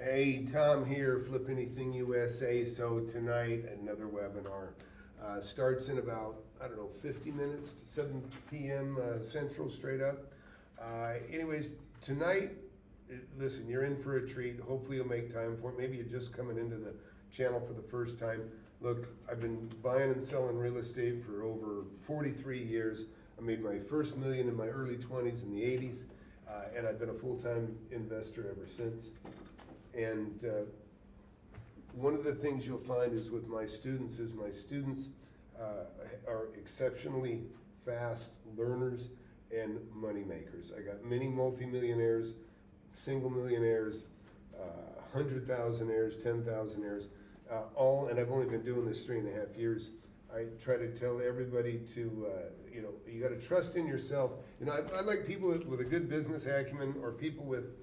Hey, Tom here, FlipAnythingUSA. So tonight, another webinar. Starts in about, 50 minutes to 7 p.m. Central, straight up. Anyways, tonight, listen, you're in for a treat. Hopefully you'll make time for it. Maybe you're just coming into the channel for the first time. Look, I've been buying and selling real estate for over 43 years. I made my first million in my early 20s in the 80s, and I've been a full-time investor ever since. And one of the things you'll find is with my students are exceptionally fast learners and money makers. I got many multimillionaires, single millionaires, 100,000aires, 10,000aires, and I've only been doing this 3.5 years. I try to tell everybody to, you got to trust in yourself. I like people with a good business acumen, or people with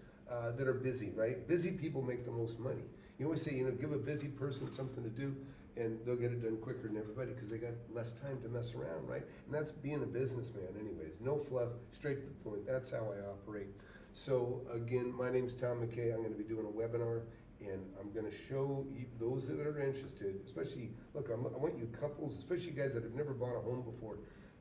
that are busy, right? Busy people make the most money. You always say, give a busy person something to do, and they'll get it done quicker than everybody because they got less time to mess around, right? And that's being a businessman anyways. No fluff, straight to the point. That's how I operate. So again, my name's Tom McKay. I'm going to be doing a webinar, and I'm going to show you, those that are interested, especially, look, I want you couples, especially you guys that have never bought a home before.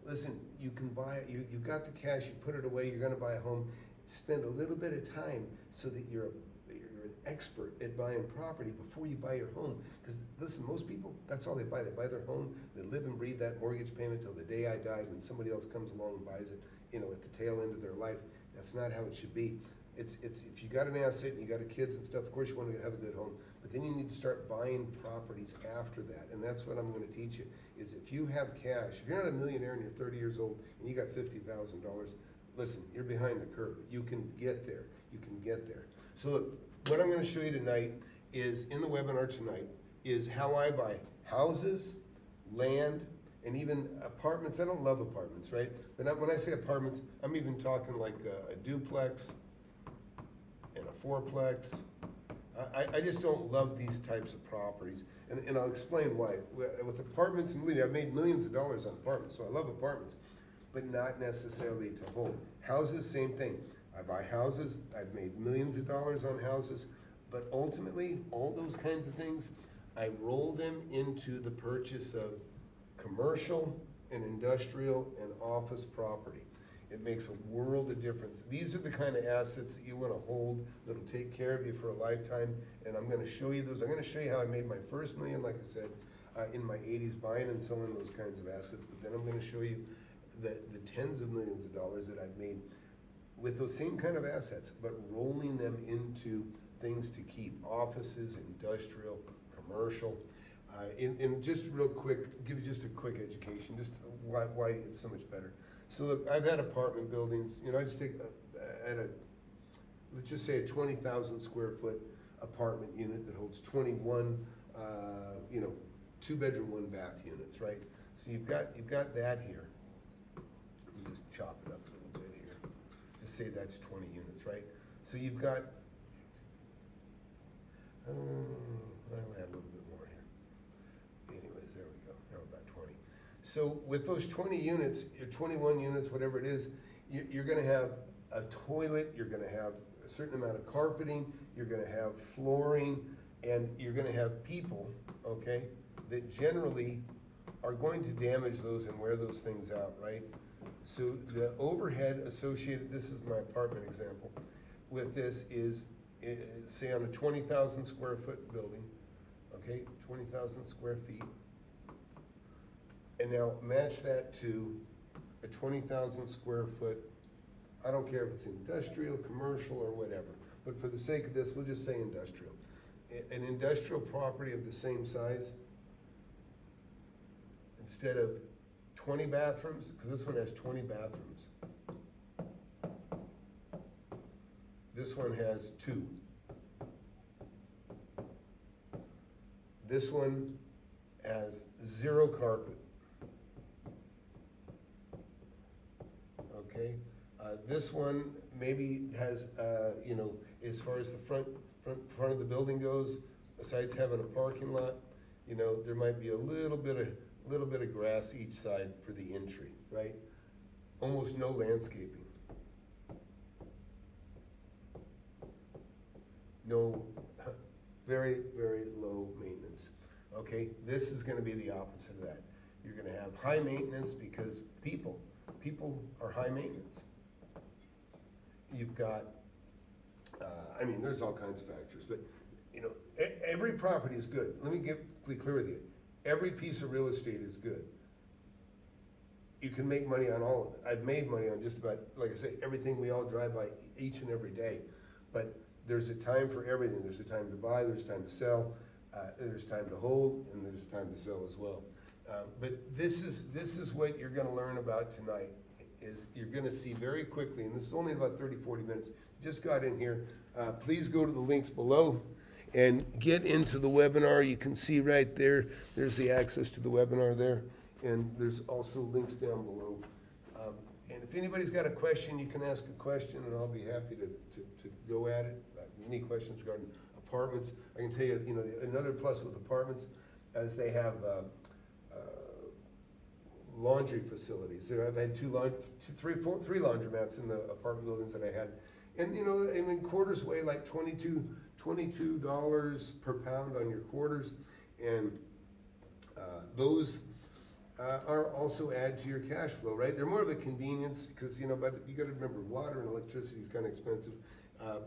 Listen, you can buy it, you got the cash, you put it away, you're going to buy a home. Spend a little bit of time so that you're an expert at buying property before you buy your home. Because listen, most people, that's all they buy. They buy their home, they live and breathe that mortgage payment till the day I die, and somebody else comes along and buys it, at the tail end of their life. That's not how it should be. It's if you got an asset and you got kids and stuff, of course you want to have a good home, but then you need to start buying properties after that. And that's what I'm going to teach you, is if you have cash, if you're not a millionaire and you're 30 years old and you got $50,000, listen, you're behind the curve. You can get there. You can get there. So look, what I'm going to show you tonight is, in the webinar tonight, is how I buy houses, land, and even apartments. I don't love apartments, right? But when I say apartments, I'm even talking like a duplex and a fourplex. I just don't love these types of properties. And I'll explain why. With apartments, and believe me, I've made millions of dollars on apartments, so I love apartments, but not necessarily to hold. Houses, same thing. I buy houses, I've made millions of dollars on houses, but ultimately, all those kinds of things, I roll them into the purchase of commercial and industrial and office property. It makes a world of difference. These are the kind of assets that you want to hold that'll take care of you for a lifetime, and I'm going to show you those. I'm going to show you how I made my first million, like I said, in my 80s, buying and selling those kinds of assets, but then I'm going to show you the tens of millions of dollars that I've made with those same kind of assets, but rolling them into things to keep: offices, industrial, commercial. And just real quick, give you just a quick education, just why it's so much better. So look, I've had apartment buildings, I just take let's just say a 20,000 square foot apartment unit that holds 21, 2-bedroom, 1-bath units, right? So you've got that here. Let me just chop it up a little bit here. Just say that's 20 units, right? So you've got, I'll add a little bit more here. Anyways, there we go. Now we're about 20. So with those 20 units, your 21 units, whatever it is, you're going to have a toilet, you're going to have a certain amount of carpeting, you're going to have flooring, and you're going to have people, okay, that generally are going to damage those and wear those things out, right? So the overhead associated, this is my apartment example, with this is, say on a 20,000 square foot building, okay, 20,000 square feet, and now match that to a 20,000 square foot, I don't care if it's industrial, commercial, or whatever, but for the sake of this, we'll just say industrial. An industrial property of the same size, instead of 20 bathrooms, because this one has 20 bathrooms, this one has 2. This one has 0 carpet. Okay, this one maybe has, as far as the front of the building goes, besides having a parking lot, there might be a little bit of grass each side for the entry, right? Almost no landscaping. No Very, very low maintenance. Okay, this is gonna be the opposite of that. You're gonna have high maintenance because people are high maintenance. You've got, I mean, there's all kinds of factors, but you know, every property is good. Let me be clear with you. Every piece of real estate is good. You can make money on all of it. I've made money on just about, like I say, everything we all drive by each and every day. But there's a time for everything. There's a time to buy, there's time to sell, there's time to hold, and there's time to sell as well. But this is what you're gonna learn about tonight, is you're gonna see very quickly, and this is only about 30, 40 minutes. Just got in here. Please go to the links below and get into the webinar. You can see right there, there's the access to the webinar there, and there's also links down below. And if anybody's got a question, you can ask a question, and I'll be happy to go at it. Any questions regarding apartments? I can tell you, you know, another plus with apartments is they have laundry facilities. I've had three laundromats in the apartment buildings that I had. And you know, I mean, quarters weigh like $22 per pound on your quarters, and those are also add to your cash flow, right? They're more of a convenience because, you know, but you got to remember, water and electricity is kind of expensive,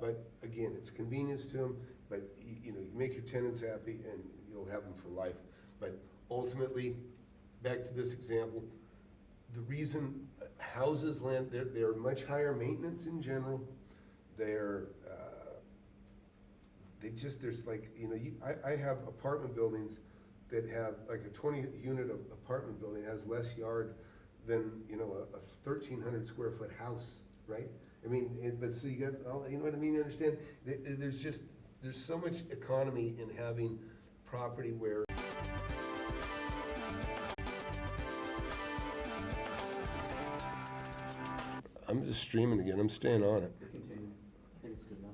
but again, it's convenience to them. But you know, you make your tenants happy, and you'll have them for life. But ultimately, back to this example, the reason houses, land, they're much higher maintenance in general. They're there's like, you know, I have apartment buildings that have like a 20-unit apartment building has less yard than, you know, a 1,300 square foot house, right? I mean, but so you got, you know what I mean? You understand? There's so much economy in having property where. I'm just streaming again. I'm staying on it. Continue. I think it's good enough.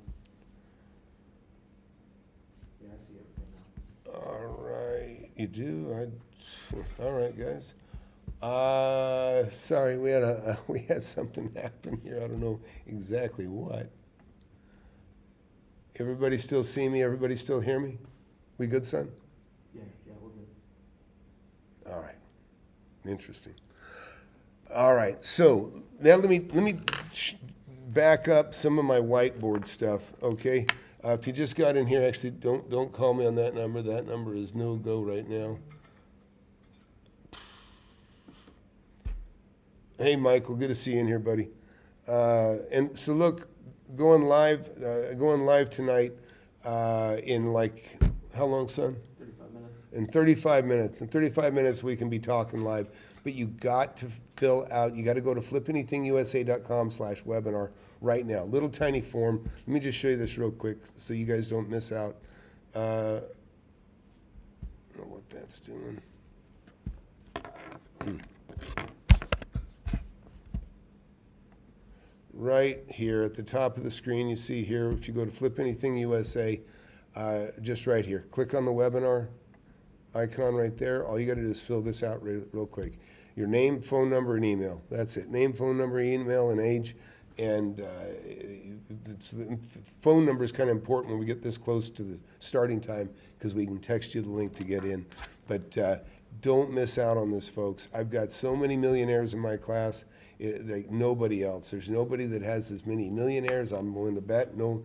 Yeah, I see everything now. All right, you do. All right, guys. Sorry, we had something happen here. I don't know exactly what. Everybody still see me? Everybody still hear me? We good, son? Yeah, we're good. All right. Interesting. All right. So now let me back up some of my whiteboard stuff. Okay. If you just got in here, actually, don't call me on that number. That number is no go right now. Hey, Michael, good to see you in here, buddy. And so look, going live tonight in like, how long, son? 35 minutes. In 35 minutes. In 35 minutes, we can be talking live. But you got to fill out, you got to go to FlipAnythingUSA.com/webinar right now. Little tiny form. Let me just show you this real quick so you guys don't miss out. I don't know what that's doing. Right here at the top of the screen, you see here, if you go to FlipAnythingUSA, just right here, click on the webinar icon right there. All you got to do is fill this out real quick. Your name, phone number, and email. That's it. Name, phone number, email, and age. And the phone number is kind of important when we get this close to the starting time because we can text you the link to get in. But don't miss out on this, folks. I've got so many millionaires in my class, like nobody else. There's nobody that has as many millionaires. I'm willing to bet. No,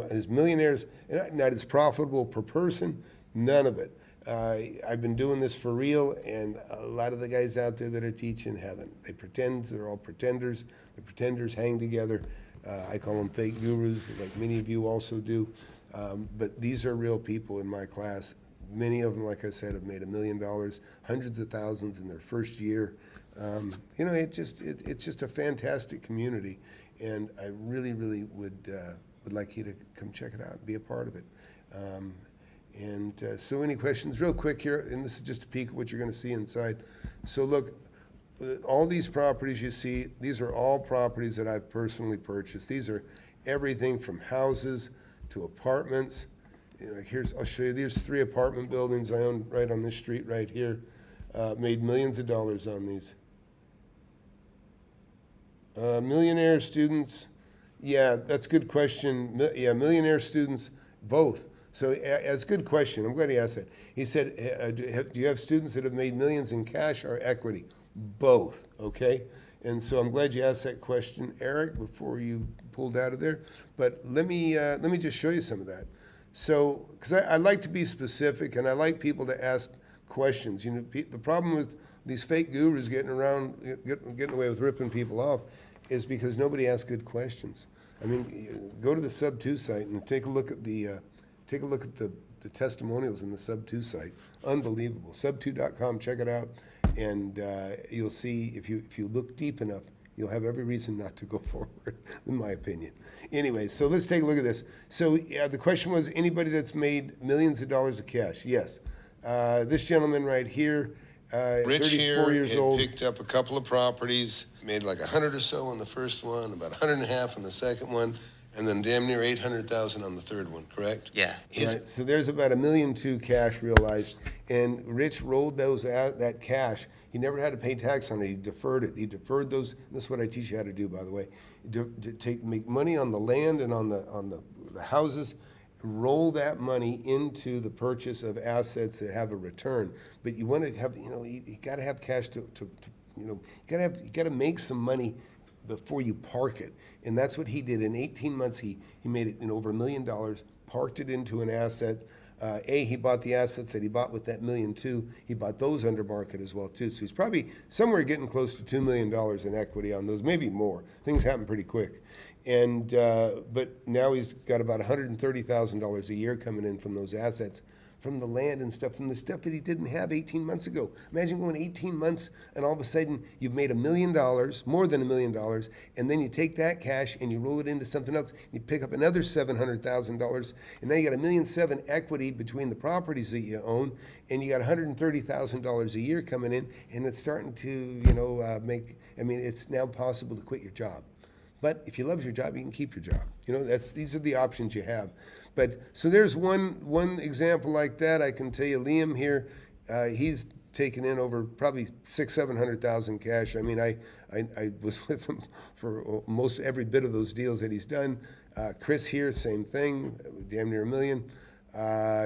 as millionaires, not as profitable per person. None of it. I've been doing this for real, and a lot of the guys out there that are teaching haven't. They pretend, they're all pretenders. The pretenders hang together. I call them fake gurus, like many of you also do. But these are real people in my class. Many of them, like I said, have made $1 million, hundreds of thousands in their first year. You know, it's just a fantastic community, and I really, really would like you to come check it out and be a part of it. So any questions real quick here, and this is just a peek at what you're going to see inside. So look, all these properties you see, these are all properties that I've personally purchased. These are everything from houses to apartments. You know, I'll show you, there's 3 apartment buildings I own right on this street right here. Made millions of dollars on these. Millionaire students, yeah, that's a good question. Yeah, millionaire students, both. So it's a good question. I'm glad he asked that. He said, do you have students that have made millions in cash or equity? Both, okay? And so I'm glad you asked that question, Eric, before you pulled out of there. But let me just show you some of that. So, because I like to be specific, and I like people to ask questions. You know, the problem with these fake gurus getting away with ripping people off is because nobody asks good questions. I mean, go to the Sub2 site and take a look at the testimonials in the Sub2 site. Unbelievable. Sub2.com. Check it out, and you'll see if you look deep enough, you'll have every reason not to go forward, in my opinion. Anyway, so let's take a look at this. So the question was, anybody that's made millions of dollars of cash? Yes. This gentleman right here, Rich 34 here years had old. picked up a couple of properties, made like 100 or so on the first one, about 100.5 on the second one, and then damn near 800,000 on the third one, correct? Yeah. Right, so there's about $1.2 million cash realized, and Rich rolled that cash. He never had to pay tax on it. He deferred it. He deferred those. This is what I teach you how to do, by the way. Make money on the land and on the houses. Roll that money into the purchase of assets that have a return. But you want to have, you got to have cash to you got to make some money before you park it. And that's what he did. In 18 months, he made it in over $1 million, parked it into an asset. He bought the assets that he bought with that $1.2 million. He bought those under market as well, too. So he's probably somewhere getting close to $2 million in equity on those, maybe more. Things happen pretty quick. And but now he's got about $130,000 a year coming in from those assets, from the land and stuff, from the stuff that he didn't have 18 months ago. Imagine going 18 months and all of a sudden you've made $1 million, more than $1 million, and then you take that cash and you roll it into something else. You pick up another $700,000, and now you got $1.7 million equity between the properties that you own, and you got $130,000 a year coming in, and it's starting to, it's now possible to quit your job. But if you love your job, you can keep your job. These are the options you have. But so there's one example like that. I can tell you, Liam here, he's taken in over probably $600,000-700,000 cash. I mean, I was with him for most every bit of those deals that he's done. Chris here, same thing, damn near $1 million.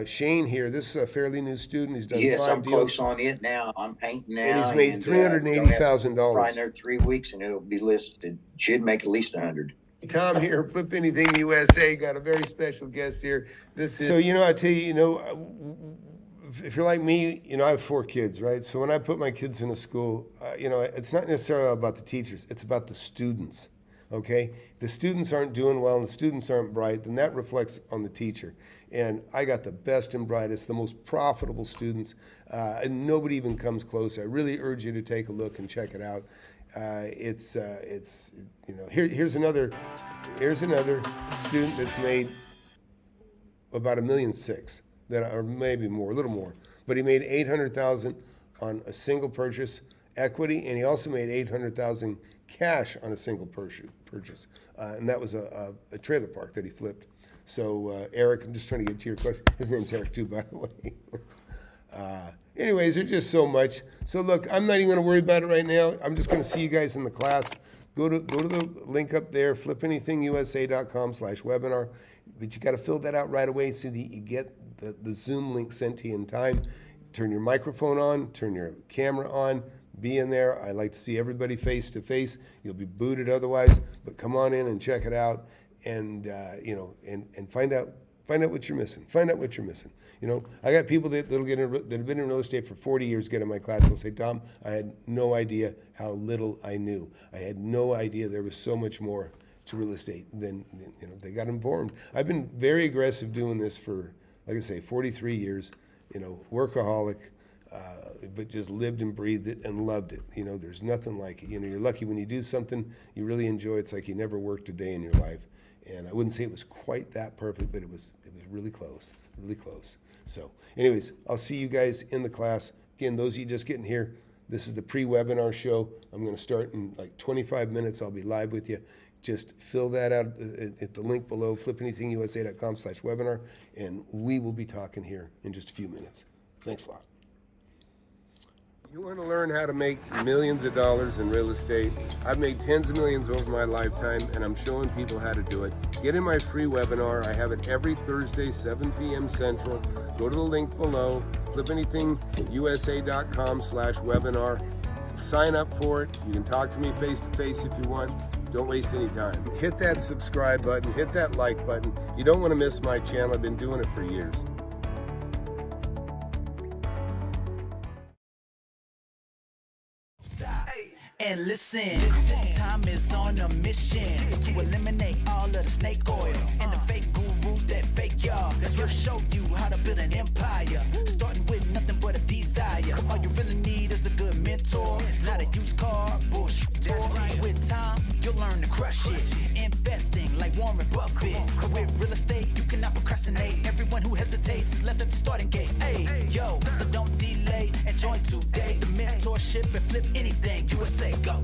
Shane here, this is a fairly new student. He's done 5 deals. I'm close on it now. I'm painting now. And he's made $380,000. Probably another 3 weeks and it'll be listed. Should make at least 100. Tom here, Flip Anything USA, got a very special guest here. So, I tell you, if you're like me, I have 4 kids, right? So when I put my kids in a school, it's not necessarily about the teachers, it's about the students, okay? If the students aren't doing well and the students aren't bright, then that reflects on the teacher. And I got the best and brightest, the most profitable students, and nobody even comes close. I really urge you to take a look and check it out. Here's another student that's made about $1.6 million, or maybe more, a little more. But he made $800,000 on a single purchase equity, and he also made $800,000 cash on a single purchase, and that was a trailer park that he flipped. So, Eric, I'm just trying to get to your question. His name's Eric, too, by the way. Anyways, there's just so much. So, look, I'm not even going to worry about it right now. I'm just going to see you guys in the class. Go to the link up there, FlipAnythingUSA.com/webinar. But you got to fill that out right away so that you get the Zoom link sent to you in time. Turn your microphone on, turn your camera on, be in there. I like to see everybody face to face. You'll be booted otherwise, but come on in and check it out. And and find out what you're missing. Find out what you're missing. I got people that have been in real estate for 40 years get in my class. They'll say, Tom, I had no idea how little I knew. I had no idea there was so much more to real estate than they got informed. I've been very aggressive doing this for, like I say, 43 years. Workaholic. But just lived and breathed it and loved it. There's nothing like it. You're lucky when you do something you really enjoy. It's like you never worked a day in your life. And I wouldn't say it was quite that perfect, but it was really close, really close. So anyways, I'll see you guys in the class. Again, those of you just getting here, this is the pre-webinar show. I'm going to start in like 25 minutes. I'll be live with you. Just fill that out at the link below, FlipAnythingUSA.com/webinar, and we will be talking here in just a few minutes. Thanks a lot. You want to learn how to make millions of dollars in real estate? I've made tens of millions over my lifetime, and I'm showing people how to do it. Get in my free webinar. I have it every Thursday, 7 p.m. Central. Go to the link below, FlipAnythingUSA.com/webinar. Sign up for it. You can talk to me face to face if you want. Don't waste any time. Hit that subscribe button, hit that like button. You don't want to miss my channel. I've been doing it for years. And listen, time is on a mission to eliminate all the snake oil and the fake gurus that fake y'all. He'll show you how to build an empire, starting with nothing but a desire. All you really need is a good mentor, not a used car bullshit. With time, you'll learn to crush it. Investing like Warren Buffett. With real estate, you cannot procrastinate. Everyone who hesitates is left at the starting gate. Hey, yo, so don't delay and join today. The mentorship and flip anything USA. Go.